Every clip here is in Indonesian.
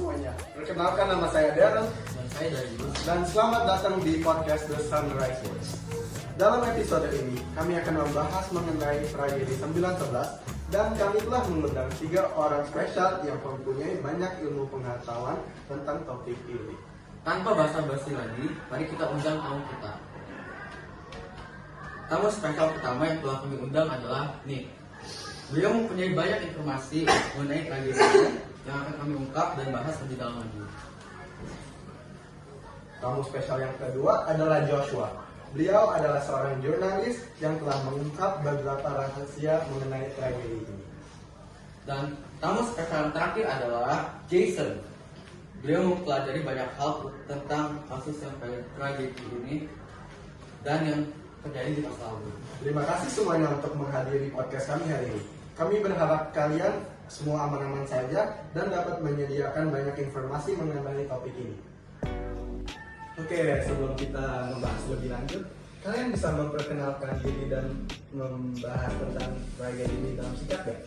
semuanya, perkenalkan nama saya Darren Dan saya Darius. dan selamat datang di podcast The Sunrise Words. Dalam episode ini, kami akan membahas mengenai tragedi 9/11 dan kami telah mengundang 3 orang spesial yang mempunyai banyak ilmu pengetahuan tentang topik ini. Tanpa basa-basi lagi, mari kita undang tamu kita. Tamu spesial pertama yang telah kami undang adalah Nick. Beliau mempunyai banyak informasi mengenai tragedi ini yang akan kami ungkap dan bahas lebih dalam lagi. Tamu spesial yang kedua adalah Joshua. Beliau adalah seorang jurnalis yang telah mengungkap beberapa rahasia mengenai tragedi ini. Dan tamu spesial yang terakhir adalah Jason. Beliau mempelajari banyak hal tentang kasus yang tragedi ini dan yang terjadi di masa lalu. Terima kasih semuanya untuk menghadiri podcast kami hari ini. Kami berharap kalian semua aman-aman saja dan dapat menyediakan banyak informasi mengenai topik ini. Oke, sebelum kita membahas lebih lanjut, kalian bisa memperkenalkan diri dan membahas tentang tragedi ini dalam singkat ya?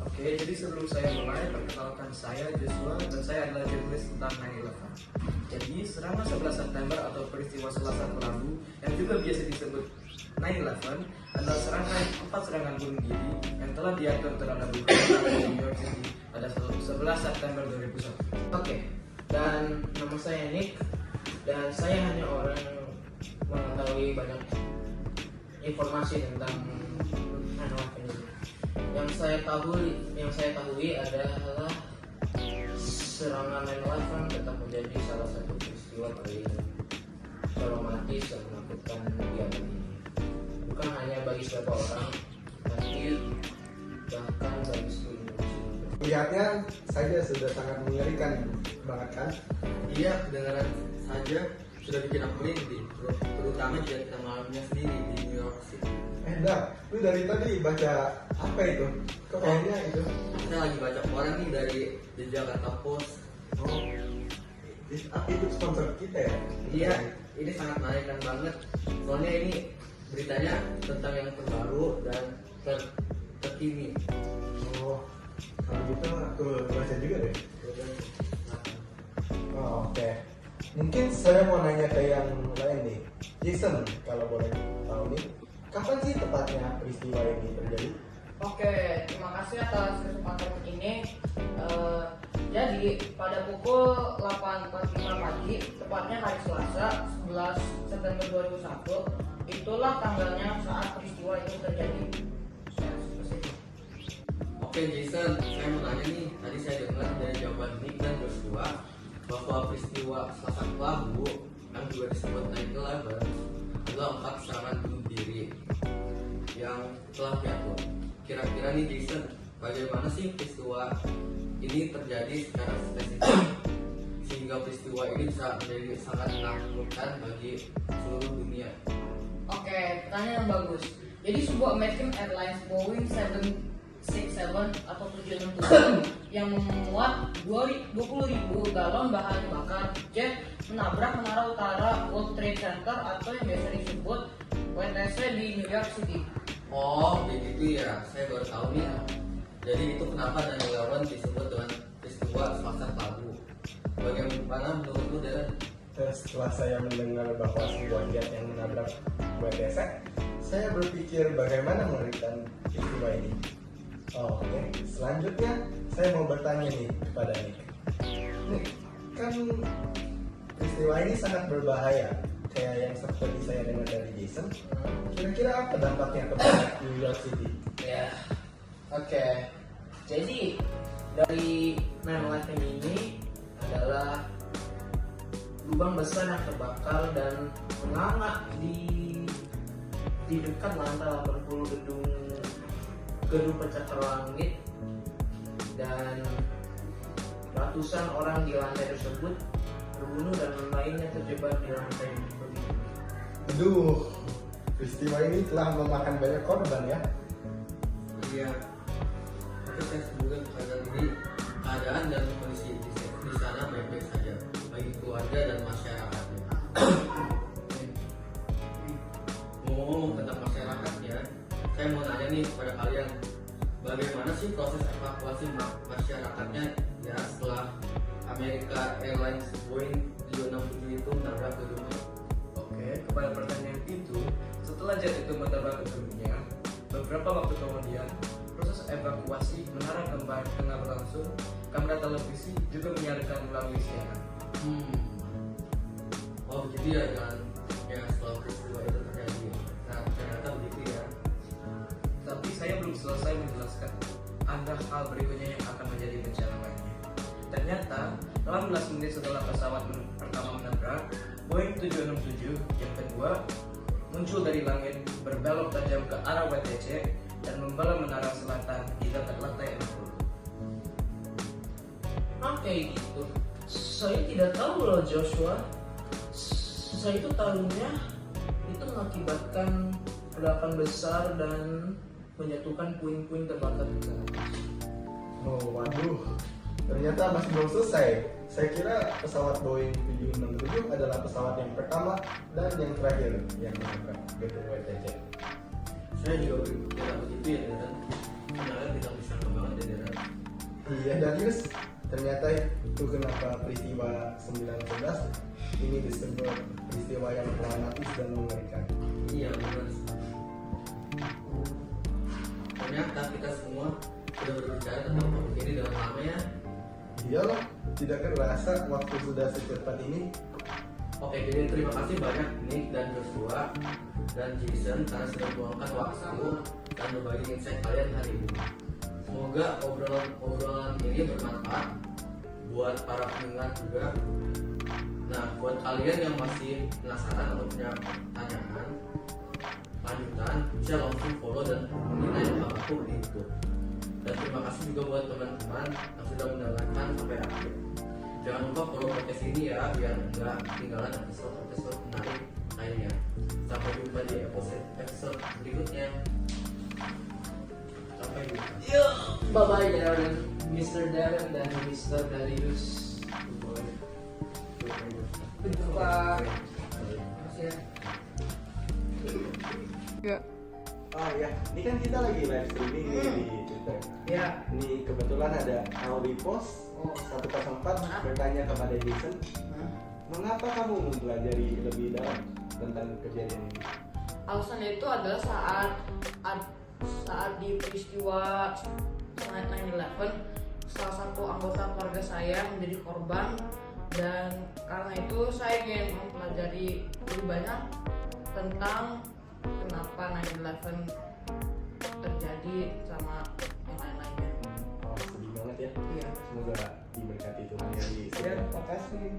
Oke, jadi sebelum saya mulai, perkenalkan saya Joshua dan saya adalah jurnalis tentang 9/11. Jadi, serangan 11 September atau peristiwa Selasa Rabu yang juga biasa disebut 9/11 adalah empat serangan bunuh diri yang telah diatur terhadap di New York City pada 11 September 2001. Oke, dan nama saya Nick dan saya hanya orang yang mengetahui banyak informasi tentang 9/11 ini. Yang saya tahu adalah serangan 9/11 tetap menjadi salah satu peristiwa paling traumatis yang menakutkan di abad ini. Bukan hanya bagi beberapa orang, tapi bahkan bagi seluruh Indonesia. Lihatnya saja sudah sangat mengerikan banget kan? Iya, kedengaran saja sudah bikin aku merinding, terutama jika kita mengalaminya sendiri di New York City. Lu dari tadi baca apa itu? Kok kayaknya itu? Saya lagi baca koran nih dari The Jakarta Post. Oh, itu sponsor kita ya? Iya, ini sangat menarikkan banget. Soalnya ini beritanya tentang yang terbaru dan terkini. Oh, kalau gitu aku baca juga deh. Oh, oke. Mungkin saya mau nanya ke yang lain nih. Jason, kalau boleh tahu nih, kapan sih tepatnya peristiwa ini terjadi? Oke, terima kasih atas kesempatan ini. Jadi pada pukul 8.45 pagi, tepatnya hari Selasa 11 September 2001, itulah tanggalnya saat peristiwa itu terjadi. Oke Jason, saya mau tanya nih. Tadi saya dengar dari jawaban Nick dan Joshua bahwa peristiwa Selasa Rabu yang juga disebut 9/11 adalah 4 serangan bunuh diri yang telah diatur. Kira-kira nih Jason, bagaimana sih peristiwa ini terjadi secara spesifik sehingga peristiwa ini bisa menjadi sangat menakutkan bagi seluruh dunia? Oke, pertanyaan yang bagus. Jadi sebuah American Airlines Boeing 767 atau 767 yang memuat 20.000 galon bahan bakar jet menabrak menara utara World Trade Center atau yang biasa disebut WTC di New York City. Oh begitu ya, saya baru tahu nih. Jadi itu kenapa 9/11 disebut dengan peristiwa Selasa Rabu. Bagaimana menurutmu Darren? Setelah saya mendengar bahwa sebuah jet yang menabrak WTC, saya berpikir bagaimana mengerikan peristiwa ini. Oh, oke. Selanjutnya, saya mau bertanya nih kepada Nick. Nick, kan peristiwa ini sangat berbahaya, kayak yang seperti saya dengar dari Jason. Kira-kira apa dampaknya kepada New York City? Ya, oke. Jadi dari 9/11 ini adalah lubang besar yang terbakar dan menganga di dekat lantai 80 gedung pencakar langit, dan ratusan orang di lantai tersebut terbunuh dan lainnya terjebak di lantai berikutnya. Aduh, peristiwa ini telah memakan banyak korban ya. Iya, tapi saya semoga kepada diri keadaan dan kondisi di sana baik-baik saja bagi keluarga dan masyarakatnya. Ngomong tentang masyarakatnya, saya mau nanya nih kepada kalian, bagaimana sih proses evakuasi masyarakatnya ya setelah Amerika Airlines Boeing 767 itu menabrak gedung. Oke, kepada pertanyaan itu, setelah jet itu menabrak gedungnya, beberapa waktu kemudian, proses evakuasi menara kembali tengah berlangsung. Kamera televisi juga menyiarkan melalui siaran. Oh begitu ya kan? Ya setelah peristiwa itu terjadi. Nah ternyata begitu ya. Tapi saya belum selesai menjelaskan. Ada hal berikutnya yang akan menjadi bencana lainnya. Ternyata, 18 menit setelah pesawat pertama menabrak, Boeing 767 yang kedua muncul dari langit, berbelok tajam ke arah WTC dan membelah menara selatan di dekat lantai 60. Kayak gitu. Saya tidak tahu loh Joshua. Saya itu tahunya itu mengakibatkan ledakan besar dan menjatuhkan puing-puing terbakar ke atas. Oh waduh, ternyata masih belum selesai. Saya kira pesawat Boeing 767 adalah pesawat yang pertama dan yang terakhir yang menabrak gedung WTC. Saya juga tidak begitu ya Dan. Sebenarnya tidak bisa banget ya Dan. Iya Darius, ternyata itu kenapa peristiwa 911 ini disebut peristiwa yang traumatis dan mengerikan. Iya benar. Ternyata kita semua sudah berbicara tentang topik ini dalam lama ya. Iyalah, tidak kerasa waktu sudah secepat ini. Oke, jadi terima kasih banyak Nick dan Joshua dan Jason karena sudah meluangkan waktu dan berbagi insight kalian hari ini. Semoga obrolan ini bermanfaat buat para pendengar juga. Nah, buat kalian yang masih penasaran atau punya pertanyaan lanjutan, bisa langsung follow dan hubungi Nanya Apapun di YouTube. Dan terima kasih juga buat teman-teman yang sudah mendengarkan sampai akhir. Jangan lupa follow podcast ini ya, biar nggak ketinggalan episode menarik lainnya. Sampai jumpa di episode berikutnya. Sampai jumpa. Bye bye Darren, Mr. Darren dan Mr. Darius. Pak. Makasih ya. Oh ya, ini kan kita lagi live streaming nih di Twitter. Ya. Ini kebetulan ada Aldi Post 104 bertanya kepada Jason, mengapa kamu mempelajari lebih dalam tentang kejadian ini? Alasannya itu adalah saat di peristiwa 9/11 salah satu anggota keluarga saya menjadi korban, dan karena itu saya ingin mempelajari lebih banyak tentang kenapa 9/11 terjadi sama yang lain-lainnya. Oh, sedih banget ya. Iya. Semoga diberkati Tuhan ya di sini. Terima kasih.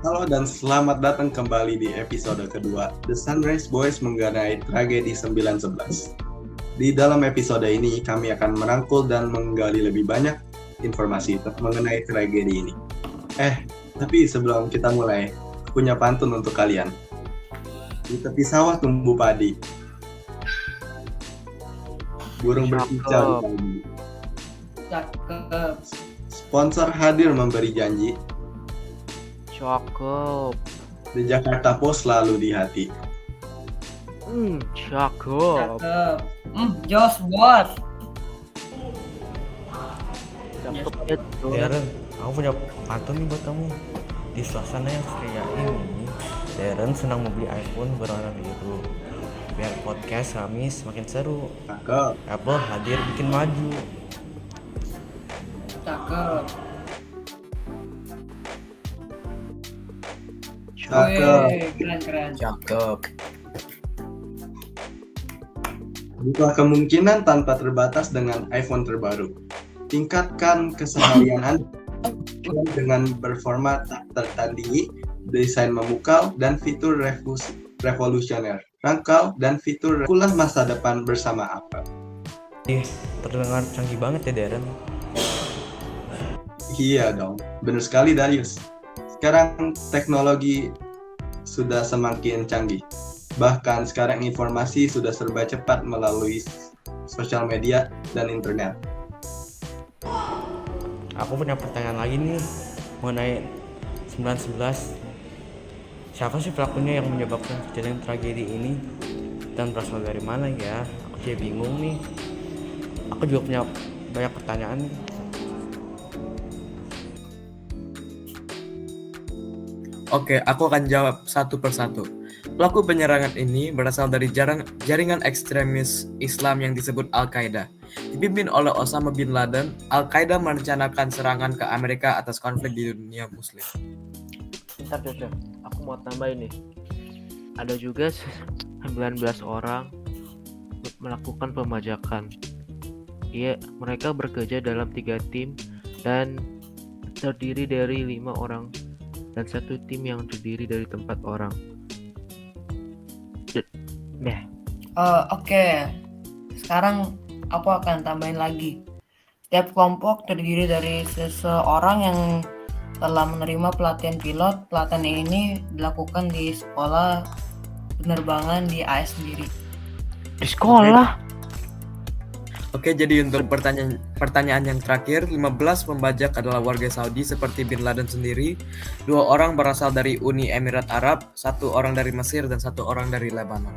Halo dan selamat datang kembali di episode kedua The Sunrise Boys mengenai tragedi 9/11. Di dalam episode ini kami akan merangkul dan menggali lebih banyak informasi mengenai tragedi ini. Tapi sebelum kita mulai, aku punya pantun untuk kalian. Di tepi sawah tumbuh padi. Burung berkicau di pagi. Cakep. Sponsor hadir memberi janji. Cakep. The Jakarta Post selalu di hati. Cakep. Jos bos. Cakep ya tuh. Darren, aku punya pantun nih buat kamu. Di suasana yang ceria ini, Darren senang membeli iPhone berwarna biru. Biar podcast kami semakin seru. Cakep. Apple hadir bikin maju. Cakep. Cakep. Keren. Cakep. Buka kemungkinan tanpa terbatas dengan iPhone terbaru. Tingkatkan keseharian Anda dengan performa tak tertandingi, desain memukau, dan fitur revolusioner. Rangkau dan fitur kulas masa depan bersama Apple. Terdengar canggih banget ya Darren. Iya dong, benar sekali Darius. Sekarang teknologi sudah semakin canggih. Bahkan sekarang informasi sudah serba cepat melalui sosial media dan internet. Aku punya pertanyaan lagi nih mengenai 9/11. Siapa sih pelakunya yang menyebabkan kejadian tragedi ini? Dan berasal dari mana ya? Aku jadi bingung nih. Aku juga punya banyak pertanyaan nih. Oke, aku akan jawab satu persatu. Pelaku penyerangan ini berasal dari jaringan ekstremis Islam yang disebut Al-Qaeda. Dipimpin oleh Osama bin Laden, Al-Qaeda merencanakan serangan ke Amerika atas konflik di dunia muslim. Bentar, Jojo. Aku mau tambahin nih. Ada juga 19 orang melakukan pembajakan. Iya, mereka bekerja dalam 3 tim dan terdiri dari 5 orang dan 1 tim yang terdiri dari 4 orang. Nah, Oke, sekarang aku akan tambahin lagi. Setiap kelompok terdiri dari seseorang yang telah menerima pelatihan pilot. Pelatihan ini dilakukan di sekolah penerbangan di AS sendiri. di sekolah. Oke, jadi untuk pertanyaan yang terakhir, 15 pembajak adalah warga Saudi seperti Bin Laden sendiri, 2 orang berasal dari Uni Emirat Arab, 1 orang dari Mesir, dan 1 orang dari Lebanon.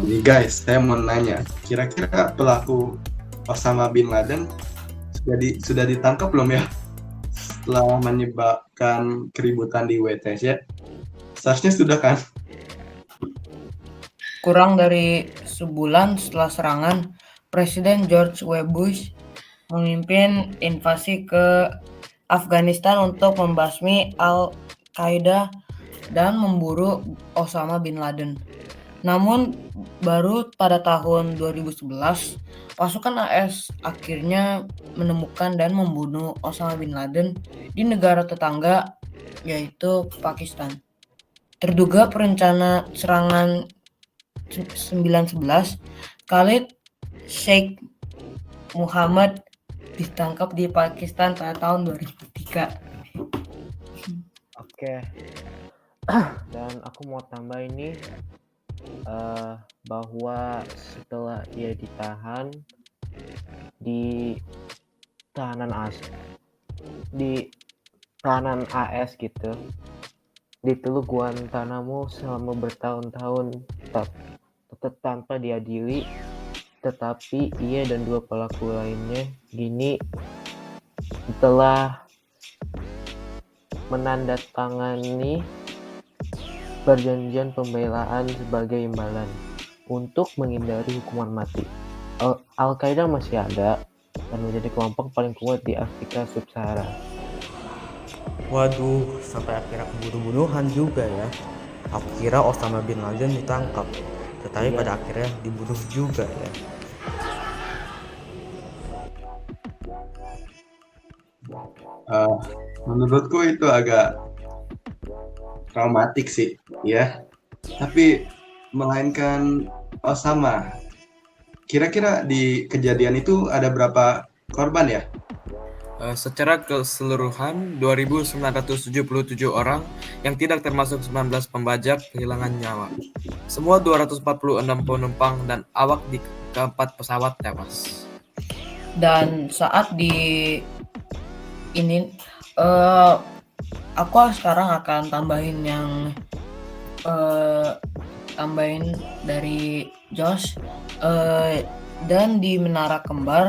Nih guys, saya mau nanya, kira-kira pelaku Osama bin Laden sudah ditangkap belum ya? Setelah menyebabkan keributan di WTC, seharusnya sudah kan? Kurang dari sebulan setelah serangan, Presiden George W. Bush memimpin invasi ke Afghanistan untuk membasmi Al-Qaeda dan memburu Osama bin Laden. Namun, baru pada tahun 2011, pasukan AS akhirnya menemukan dan membunuh Osama bin Laden di negara tetangga, yaitu Pakistan. Terduga perencana serangan 9/11, Khalid Sheikh Muhammad ditangkap di Pakistan pada tahun 2003. Oke. Dan aku mau tambah ini bahwa setelah ia ditahan di tahanan AS gitu di Teluk Guantanamo selama bertahun-tahun tetap tanpa diadili, tetapi ia dan 2 pelaku lainnya kini telah menandatangani perjanjian pembelaan sebagai imbalan untuk menghindari hukuman mati. Al-Qaeda masih ada dan menjadi kelompok paling kuat di Afrika Sub-Sahara. Waduh, sampai akhirnya kebunuh-bunuhan juga ya. Aku kira Osama bin Laden ditangkap, tetapi Iya. pada akhirnya dibunuh juga ya. Menurutku itu agak traumatik sih, ya. Tapi melainkan Osama. Kira-kira di kejadian itu ada berapa korban ya? Secara keseluruhan 2.977 orang yang tidak termasuk 19 pembajak kehilangan nyawa. Semua 246 penumpang dan awak di keempat pesawat tewas. Dan saat di ini aku sekarang akan tambahin dari Josh, dan di Menara Kembar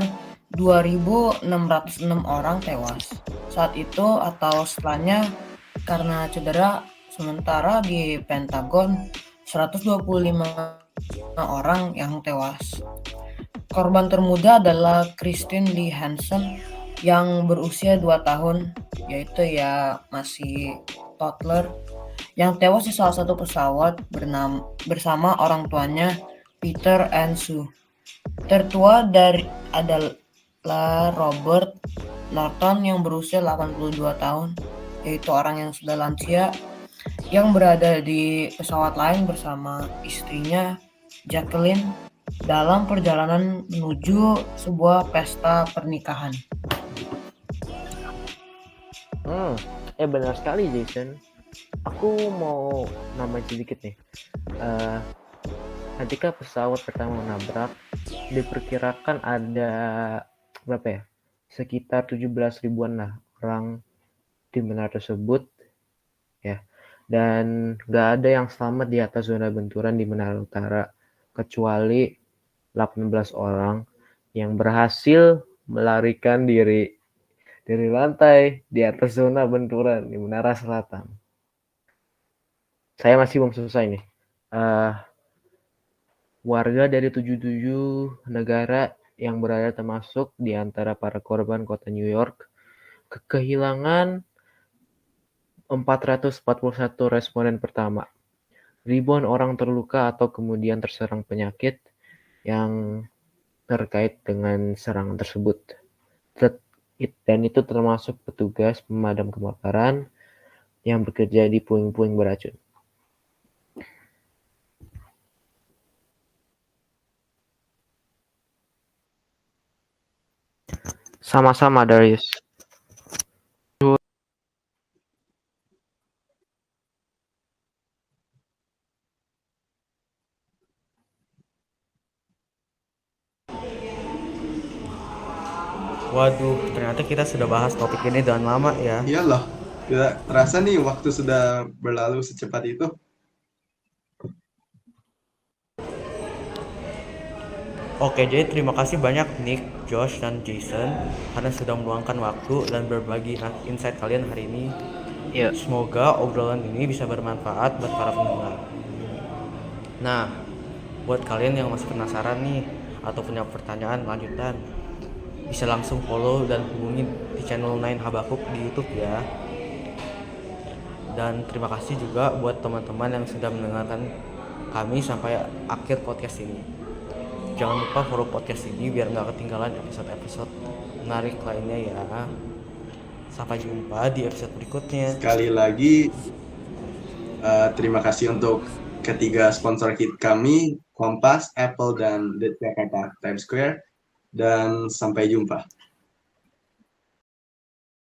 2.606 orang tewas saat itu atau setelahnya karena cedera, sementara di Pentagon 125 orang yang tewas. Korban termuda adalah Christine Lee Hansen yang berusia 2 tahun, yaitu ya masih toddler, yang tewas di salah satu pesawat bersama orang tuanya Peter and Sue. Tertua adalah Robert Norton yang berusia 82 tahun, yaitu orang yang sudah lansia yang berada di pesawat lain bersama istrinya Jacqueline dalam perjalanan menuju sebuah pesta pernikahan. Benar sekali Jason. Aku mau nambahin sedikit nih. Ketika pesawat pertama menabrak, diperkirakan ada berapa ya? Sekitar 17 ribuan lah orang di menara tersebut, ya. Dan nggak ada yang selamat di atas zona benturan di Menara Utara, kecuali 18 orang yang berhasil melarikan diri dari lantai di atas zona benturan di Menara Selatan. Saya masih belum selesai nih. Warga dari 77 negara yang berada termasuk di antara para korban kota New York kehilangan 441 responden pertama. Ribuan orang terluka atau kemudian terserang penyakit yang terkait dengan serangan tersebut. Dan itu termasuk petugas pemadam kebakaran yang bekerja di puing-puing beracun. Sama-sama, Darius. Waduh, ternyata kita sudah bahas topik ini dengan lama ya. Iyalah, tidak terasa nih waktu sudah berlalu secepat itu. Oke, jadi terima kasih banyak Nick, Josh, dan Jason karena sudah meluangkan waktu dan berbagi insight kalian hari ini. Ya, Semoga obrolan ini bisa bermanfaat buat para pendengar. Nah, buat kalian yang masih penasaran nih atau punya pertanyaan lanjutan, bisa langsung follow dan hubungi di channel 9 Habakuk di YouTube ya. Dan terima kasih juga buat teman-teman yang sudah mendengarkan kami sampai akhir podcast ini. Jangan lupa follow podcast ini biar nggak ketinggalan episode-episode menarik lainnya ya. Sampai jumpa di episode berikutnya. Sekali lagi, terima kasih untuk ketiga sponsor kami, Kompas, Apple, dan The Jakarta Times Square. Dan sampai jumpa.